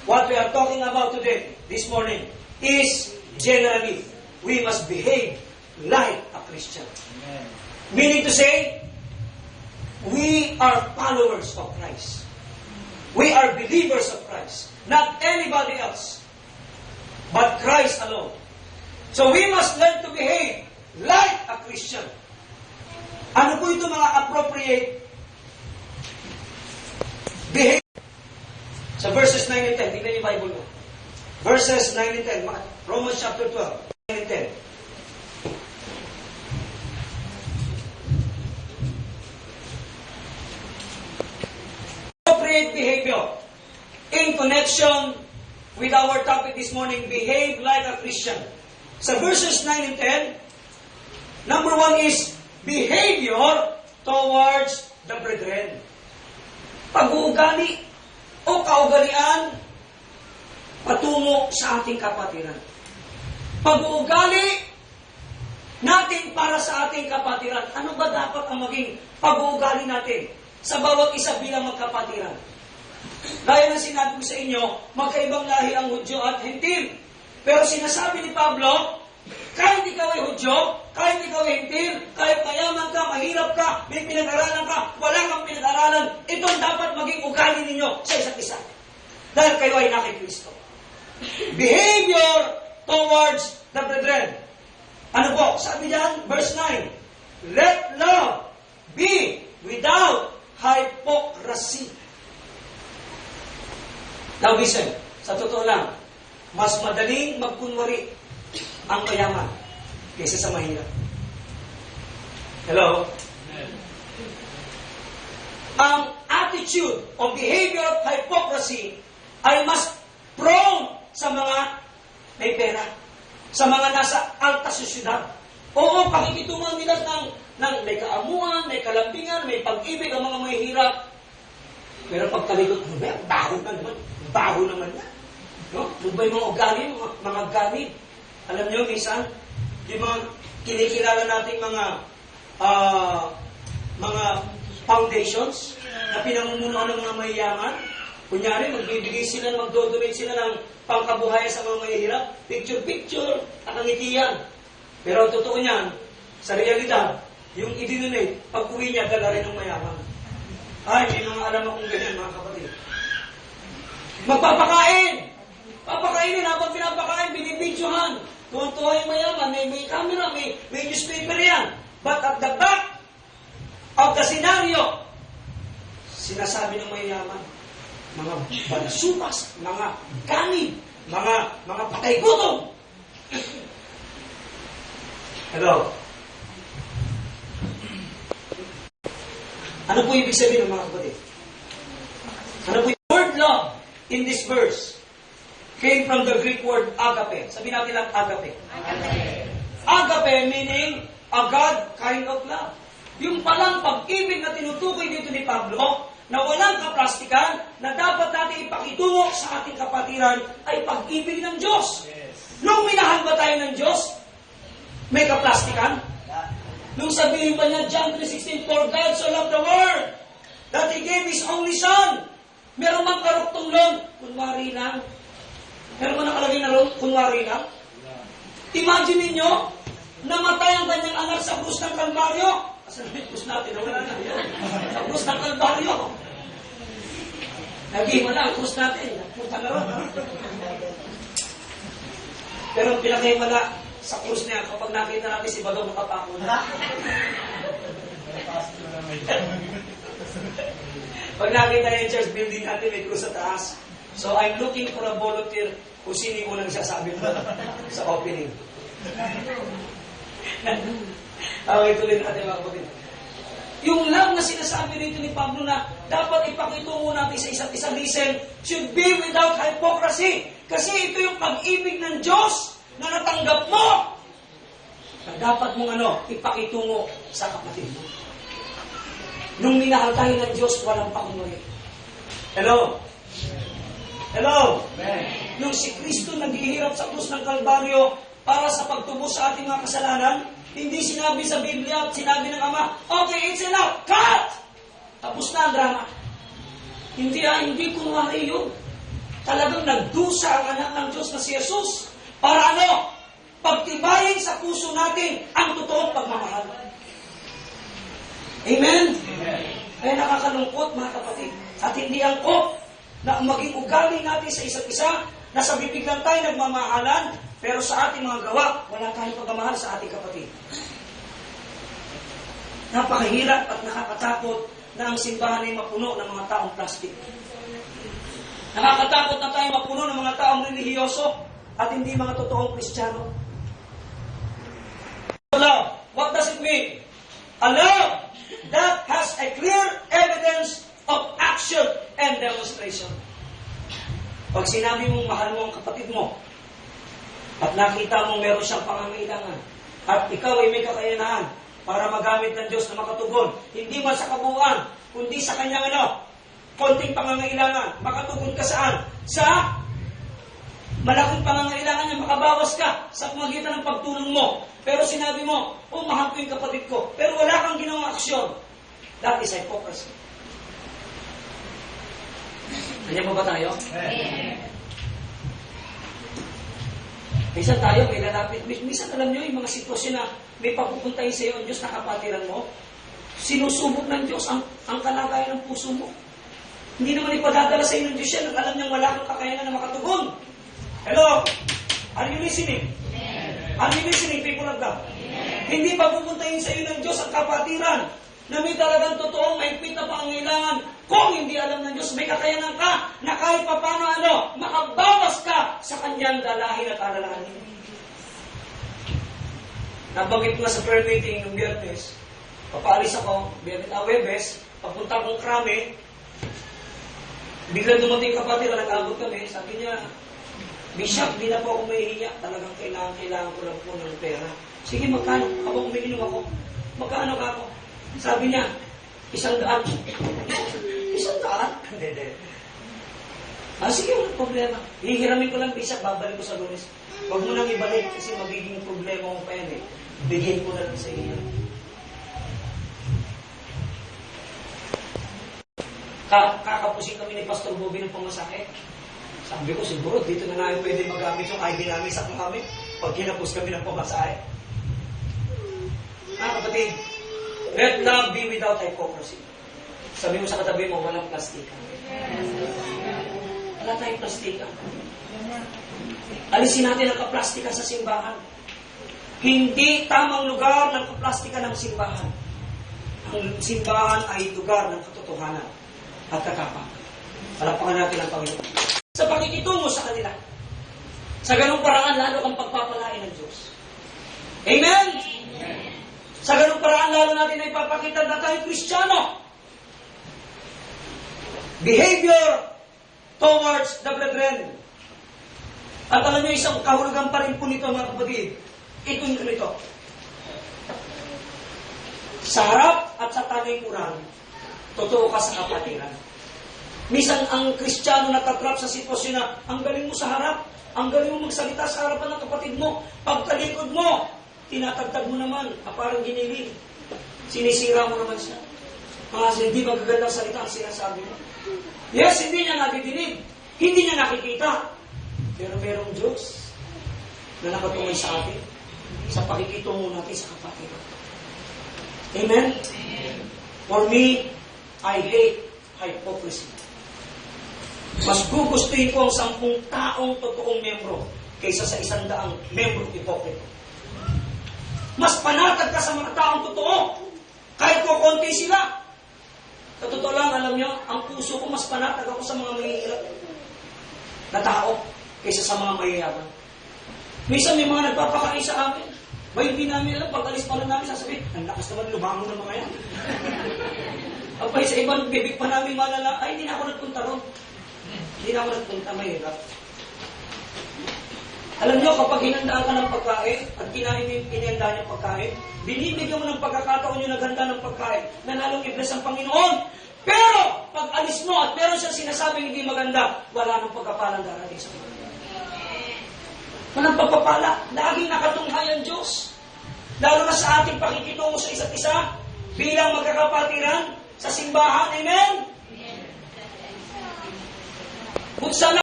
What we are talking about today, this morning, is generally, we must behave like a Christian. Amen. Meaning to say, we are followers of Christ. We are believers of Christ. Not anybody else, but Christ alone. So we must learn to behave like a Christian. Ano po ito mga appropriate behavior? Sa verses 9 and 10, tignan yung Bible mo. Verses 9 and 10, Romans chapter 12, 9 and 10. Appropriate behavior in connection with our topic this morning, behave like a Christian. Sa verses 9 and 10, number 1 is behavior towards the brethren. Pag-uugali o kaugalian patungo sa ating kapatiran. Pag-uugali natin para sa ating kapatiran. Ano ba dapat ang maging pag-uugali natin sa bawat isa bilang magkapatiran? Gaya ng sinabi ko sa inyo, magkaibang lahi ang Hudyo at Hentil. Pero sinasabi ni Pablo, kahit ikaw ay Hudyo, kahit ikaw ay Hentil, kahit mayaman ka, mahirap ka, may pinag-aralan ka, wala kang pinag-aralan, ito ang dapat maging ugali ninyo sa isa't isa. Dahil kayo ay na kay Kristo. Behavior towards the brethren. Ano po? Sabi diyan, verse 9, let love be without hypocrisy. Now listen, sa totoo lang, mas madaling magkunwari ang mayaman kaysa sa mahirap. Hello? Ang attitude o behavior of hypocrisy ay mas prone sa mga may pera, sa mga nasa alta sosyedad. Oo, pakikitungan nila ng may kaamuan, may kalambingan, may pag-ibig ang mga mahihirap. Pero pagtalikod, baho naman yan. No? Yung ba yung mga ugali, mga ganid? Alam nyo, minsan, yung mga kinikilala nating mga foundations na pinamumunuan ng mga mayayaman, kunyari, magbibigay sila, magdodonate sila ng pangkabuhayan sa mga mahihirap, picture-picture, at ang itiyan. Pero ang totoo niyan, sa realidad, yung idinonate, pag uwi niya, dala rin ng mayaman. Ay, may mga alam akong ganyan, mga kapatid. Magpapakain! Papakainin, habang pinapakain, binibidyohan. Tuwan-tuwa yung mayaman, may camera, may newspaper yan. But at the back of the scenario, sinasabi ng mayaman, mga balasupas, mga ganid, mga patay-gutom. Hello? Ano po ibig sabihin ng mga kapatid? Ano po yung word love in this verse? Came from the Greek word agape. Sabihin natin lang agape. Agape. Agape meaning a God kind of love. Yung palang pag-ibig na tinutukoy dito ni Pablo, na walang kaplastikan, na dapat natin ipakitungo sa ating kapatiran, ay pag-ibig ng Diyos. Yes. Nung minahal ba tayo ng Diyos, may kaplastikan? Nung sabihin ba niya, John 3:16, for God so loved the world, that He gave His only Son. Meron mang karuktong nun, kunwari lang. Meron man nakalagay na ron, kunwari lang. Imagine ninyo, namatay ang kanyang anak sa krus ng Kalbaryo. Asan na yung krus natin? Sa krus ng Kalbaryo. Nag-iwan na ang krus natin. Punta na ron. Pero pinakihimala sa krus niya kapag nakita natin si Badong nakapako na. Pag nakita niya yung church building natin, may krus sa taas. So I'm looking for a volunteer kung sino yung unang sasabi mo sa opening. Okay, tuloy natin mga kapatid. Yung love na sinasabi rito ni Pablo na dapat ipakitungo natin sa isa't isang listen should be without hypocrisy. Kasi ito yung pag-ibig ng Diyos na natanggap mo. Na dapat mong ipakitungo sa kapatid mo. Nung minahal tayo ng Diyos, walang pakunwari. Hello? Hello? Amen. Nung si Kristo naghihirap sa krus ng Kalbaryo para sa pagtubos sa ating mga kasalanan, hindi sinabi sa Biblia at sinabi ng Ama, okay, it's enough, cut! Tapos na ang drama. Hindi kunwari yun. nagdusa ang anak ng Diyos na si Jesus. Para ano? Pagtibayin sa puso natin ang totoong pagmamahal. Amen? Kaya nakakalungkot, mga kapatid. At hindi angkop na maging ugali natin sa isa't isa, na sa bibig lang tayo nagmamahalan, pero sa ating mga gawa, wala tayong pagmamahal sa ating kapatid. Napakahirap at nakakatakot na ang simbahan ay mapuno ng mga taong plastic. Nakakatakot na tayo mapuno ng mga taong relihiyoso at hindi mga totoong Kristiyano. Love, what does it mean? A love that has a clear evidence of action and demonstration. Pag sinabi mong mahal mo ang kapatid mo, at nakita mong meron siyang pangangailangan, at ikaw ay may kakayanan para magamit ng Diyos na makatugon, hindi man sa kabuuan, kundi sa kanyang konting pangangailangan, makatugon ka saan? Sa malaking pangangailangan niya, makabawas ka sa pamagitan ng pagtulong mo. Pero sinabi mo, mahal ko yung kapatid ko, pero wala kang ginawang aksyon. That is hypocrisy. Nandiyan mo ba tayo? Minsan tayo, may lalapit. Minsan alam nyo, yung mga sitwasyon na may papupuntahin sa iyo ang Diyos na kapatiran mo, sinusubok ng Diyos ang kalagayan ng puso mo. Hindi naman ipadadala sa iyo ng Diyos yan, alam niyang wala kang kakayanan na makatugon. Hello? Are you listening? Are you listening, people of God? Hindi pa pupuntahin sa iyo ng Diyos ang kapatiran na may talagang totoong mahigpit na pangangailangan. Kung hindi alam ng Diyos, may kakayanan ka na kahit pa paano makabawas ka sa kanyang dalahin at alalahanin. Nabanggit ko nga sa prayer meeting ng Biyernes, papaalis ako, Webes, papunta akong Krame, biglang dumating kapatid na nag-abot kami, sabi niya, Bishop, di na po ako mahihiya. Talagang kailangan ko lang po ng pera. Sige, magkano? Habang umiinom ako, magkano ka ako? Sabi niya, 100. 100? Hindi. Sige, walang problema. Hihiramin ko lang, Bishop, babalik ko sa Lunes. Huwag mo nang ibalik kasi magiging problema mo pa yan eh. Bigay ko na lang sa iyo. Kakapusin kami ni Pastor Bobby ng pamasahe. Sabi ko, siguro, dito na namin pwede magamit yung ID namin sa kami pag kinapos kami ng pamasahe. Kapatid, let love be without hypocrisy. Sabi mo sa katabi mo, walang plastikan. Wala tayong plastikan. Alisin natin ang kaplastikan sa simbahan. Hindi tamang lugar ng kaplastikan ng simbahan. Ang simbahan ay lugar ng katotohanan at kakapang. Palapakan natin ang Panginoon. Sa pakikitungo sa kanila. Sa ganung paraan, lalo kang pagpapalain ng Diyos. Amen? Sa ganung paraan, lalo natin na ipapakita na tayo Kristiyano. Behavior towards the brethren. At alam niyo, isang kahulugan pa rin po nito, mga kapatid. Ito yung ganito. Sa harap at sa talikuran, totoo ka sa kapatiran. Minsan ang Kristiyano natatrap sa sitwasyon na ang galing mo sa harap, ang galing mo magsalita sa harapan ng kapatid mo, pagtalikod mo, tinatagtag mo naman, parang giniling. Sinisira mo naman siya. Mga hindi magagandang salita ang sinasabi mo. Yes, hindi niya nadidinig, hindi niya nakikita, pero merong Diyos na nakatungay sa atin sa pakikitungo natin sa kapatid. Amen? For me, I hate hypocrisy. Mas gugustuhin ko ang 10 taong totoong membro kaysa sa 100 membro hipokrito. Mas panatag ka sa mga taong totoo kahit ko konti sila. Sa totoo lang, alam nyo, ang puso ko mas panatag ako sa mga mahihirap na tao kaysa sa mga mayayaman. Minsan may mga nagpapakain sa amin. May hindi namin alam, pag alis pa lang namin, sasabihin, ang lakas naman, lumangon ng mga yan. Pagpay sa ibang bibig pa namin malala, ay, hindi na ako nagpunta ron. Hindi na ako nagpunta, mahirap. Alam nyo, kapag hinandaan ka ng pagkain, at kinahanda niya pagkain, binibigyan mo ng pagkakataon yung naghanda ng pagkain, na lalong i-bless ang Panginoon. Pero, pag alis mo at meron siyang sinasabing hindi maganda, wala nang pagkapalang darating sa Panginoon. Walang pagpapala. Laging nakatunghay ang Diyos. Lalo na sa ating pakikitungo sa isa't isa, bilang magkakapatiran sa simbahan. Amen? Buksan